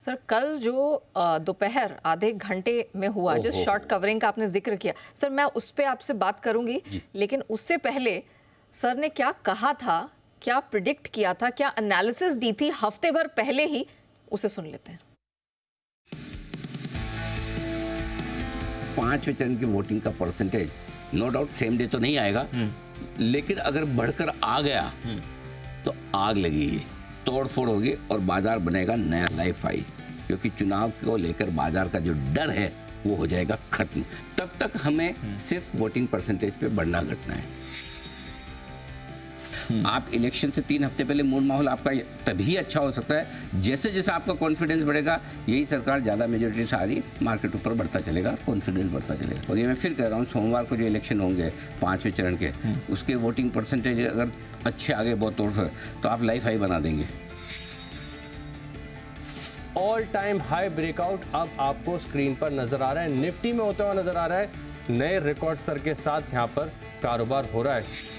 Sir कल जो दोपहर आधे घंटे में हुआ, जो शॉर्ट कवरिंग का आपने जिक्र किया, सर मैं उस पर आपसे बात करूंगी, लेकिन उससे पहले सर ने क्या कहा था, क्या प्रिडिक्ट किया था, क्या एनालिसिस दी थी हफ्ते भर पहले ही, उसे सुन लेते हैं। 5वें चरण की वोटिंग का percentage no doubt same day तो नहीं आएगा, लेकिन अगर बढ़कर आ गया तो आग लगेगी, तोड़ फोड़ होगी और बाजार बनेगा नया लाइफ हाई, क्योंकि चुनाव को लेकर बाजार का जो डर है वो हो जाएगा खत्म। तब तक हमें सिर्फ वोटिंग परसेंटेज पे बढ़ना घटना है। आप इलेक्शन से 3 हफ्ते पहले मूड माहौल आपका तभी अच्छा हो सकता है जैसे जैसे आपका कॉन्फिडेंस बढ़ेगा, यही सरकार ज़्यादा मेजोरिटी से आ रही, मार्केट ऊपर बढ़ता चलेगा, कॉन्फिडेंस बढ़ता चलेगा। और ये मैं फिर कह रहा हूँ, सोमवार को जो इलेक्शन होंगे 5वें चरण के, उसके वोटिंग परसेंटेज अगर अच्छे आगे बहुत तौर पर, तो आप लाइफ हाई बना देंगे। ऑल टाइम हाई ब्रेकआउट अब आपको स्क्रीन पर नजर आ रहा है, निफ्टी में होता हुआ नजर आ रहा है, नए रिकॉर्ड स्तर के साथ यहाँ पर कारोबार हो रहा है।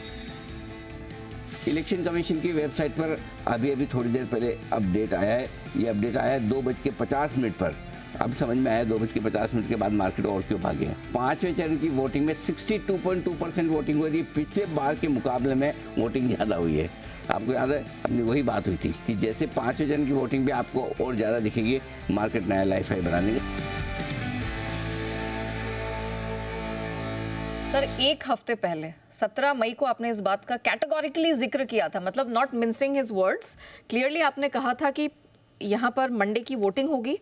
इलेक्शन कमीशन की वेबसाइट पर अभी थोड़ी देर पहले अपडेट आया है। ये अपडेट आया है 2:50 पर। अब समझ में आया 2:50 के बाद मार्केट और क्यों भागे हैं। 5वें चरण की वोटिंग में 62.2% वोटिंग हुई थी। पिछले बार के मुकाबले में वोटिंग ज़्यादा हुई है। आपको याद है, अपनी वही बात हुई थी कि जैसे 5वें चरण की वोटिंग भी आपको और ज़्यादा दिखेगी, मार्केट नया लाइफ हाई बना देंगे। सर एक हफ्ते पहले 17 मई को आपने इस बात का कैटेगोरिकली जिक्र किया था, मतलब not mincing his words, clearly आपने कहा था कि यहाँ पर मंडे की वोटिंग होगी,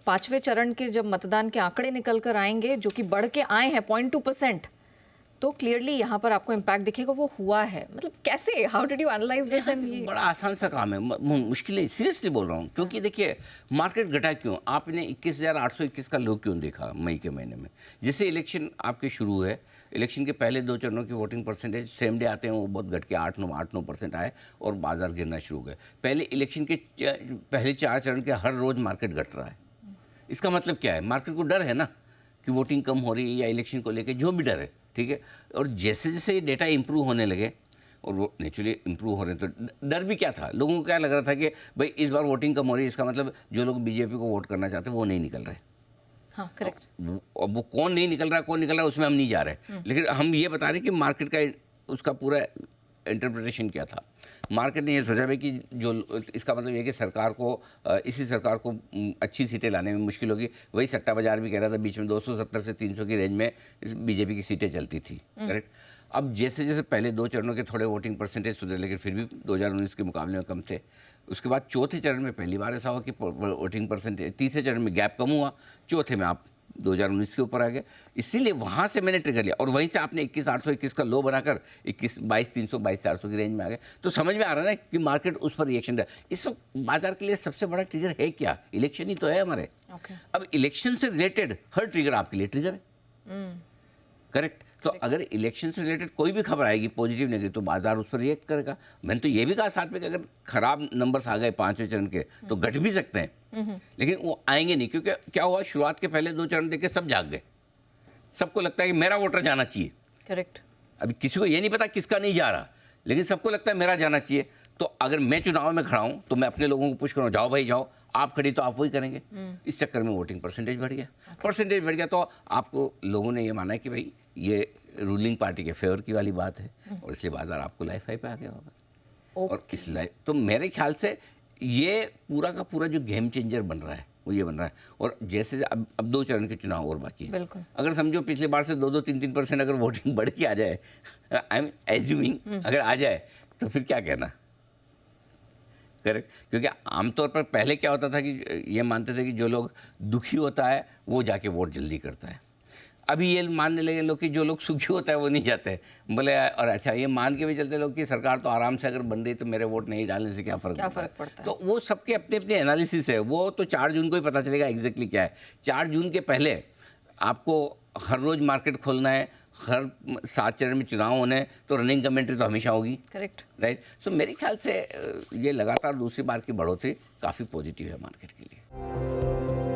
5वें चरण के जब मतदान के आंकड़े निकल कर आएंगे जो कि बढ़ के आए हैं 0.2%, तो क्लियरली यहाँ पर आपको इम्पैक्ट दिखेगा। वो हुआ है, मतलब कैसे, how did you analyse this? And बड़ा आसान सा काम है, मुश्किल है, सीरियसली बोल रहा हूँ। क्योंकि देखिए मार्केट घटा क्यों, आपने 21,821 का लो क्यों देखा मई के महीने में? जैसे इलेक्शन आपके शुरू है, इलेक्शन के पहले 2 चरणों की वोटिंग परसेंटेज सेम डे आते हैं, वो बहुत घट के 8-9% आए और बाजार गिरना शुरू हो गए। पहले इलेक्शन के पहले 4 चरण के हर रोज़ मार्केट घट रहा है। इसका मतलब क्या है? मार्केट को डर है ना कि वोटिंग कम हो रही है या इलेक्शन को लेकर जो भी डर है, ठीक है। और जैसे जैसे ये डेटा इंप्रूव होने लगे, और वो नेचुरली इंप्रूव हो रहे हैं, तो डर भी क्या था, लोगों को क्या लग रहा था कि भाई इस बार वोटिंग कम हो रही है, इसका मतलब जो लोग बीजेपी को वोट करना चाहते हैं वो नहीं निकल रहे। हाँ, करेक्ट। अब वो कौन नहीं निकल रहा, कौन निकल रहा है, उसमें हम नहीं जा रहे, लेकिन हम ये बता रहे कि मार्केट का उसका पूरा इंटरप्रिटेशन क्या था। मार्केट ने ये सोचा भाई कि जो इसका मतलब ये कि सरकार को इसी सरकार को अच्छी सीटें लाने में मुश्किल होगी। वही सट्टा बाजार भी कह रहा था, बीच में 270 से 300 की रेंज में बीजेपी की सीटें चलती थी, करेक्ट। अब जैसे जैसे पहले 2 चरणों के थोड़े वोटिंग परसेंटेज सुधरे, लेकिन फिर भी 2019 के मुकाबले में कम थे। उसके बाद चौथे चरण में पहली बार ऐसा हुआ कि वोटिंग परसेंटेज, तीसरे चरण में गैप कम हुआ, चौथे में आप 2019 के ऊपर आ गए। इसीलिए वहाँ से मैंने ट्रिगर लिया और वहीं से आपने 21,821 का लो बनाकर 22,300 22,400 की रेंज में आ गए। तो समझ में आ रहा है ना कि मार्केट उस पर रिएक्शन है। इस वक्त बाजार के लिए सबसे बड़ा ट्रिगर है क्या? इलेक्शन ही तो है हमारे। अब इलेक्शन से रिलेटेड हर ट्रिगर आपके लिए ट्रिगर है, करेक्ट। तो अगर इलेक्शन से रिलेटेड कोई भी खबर आएगी पॉजिटिव नेगेटिव, तो बाजार उस पर रिएक्ट करेगा। मैंने तो ये भी कहा साथ में कि अगर खराब नंबर्स आ गए 5वें चरण के तो घट भी सकते हैं, लेकिन वो आएंगे नहीं। क्योंकि क्या हुआ, शुरुआत के पहले 2 चरण देख के सब जाग गए, सबको लगता है कि मेरा वोटर जाना चाहिए, करेक्ट। अभी किसी को ये नहीं पता किसका नहीं जा रहा, लेकिन सबको लगता है मेरा जाना चाहिए। तो अगर मैं चुनाव में खड़ा हूँ तो मैं अपने लोगों को पुश करूँ, जाओ भाई जाओ, आप खड़ी तो आप वही करेंगे। इस चक्कर में वोटिंग परसेंटेज बढ़ गया। परसेंटेज बढ़ गया तो आपको लोगों ने ये माना है कि भाई ये रूलिंग पार्टी के फेवर की वाली बात है, और इसलिए बाजार आपको लाइफ हाई पे आ गया वापस। और इस तो मेरे ख्याल से ये पूरा का पूरा जो गेम चेंजर बन रहा है वो ये बन रहा है। और जैसे अब 2 चरण के चुनाव और बाकी है, अगर समझो पिछले बार से 2-3% अगर वोटिंग बढ़ के आ जाए, आई एम एज्यूमिंग अगर आ जाए, तो फिर क्या कहना, करेक्ट। क्योंकि आमतौर पर पहले क्या होता था कि ये मानते थे कि जो लोग दुखी होता है वो जाके वोट जल्दी करता है। अभी ये मानने लगे लोग कि जो लोग सुखी होता है वो नहीं जाते, बोले। और अच्छा ये मान के भी चलते लोग कि सरकार तो आराम से अगर बन रही तो मेरे वोट नहीं डालने से क्या फ़र्क पड़ता है। तो वो सबके अपने अपने एनालिसिस है, वो तो 4 जून को ही पता चलेगा एग्जैक्टली क्या है। 4 जून के पहले आपको हर रोज़ मार्केट खोलना है, हर 7 चरण में चुनाव होने हैं, तो रनिंग कमेंट्री तो हमेशा होगी, करेक्ट, राइट। सो मेरे ख्याल से ये लगातार दूसरी बार की बढ़ोतरी काफ़ी पॉजिटिव है मार्केट के लिए।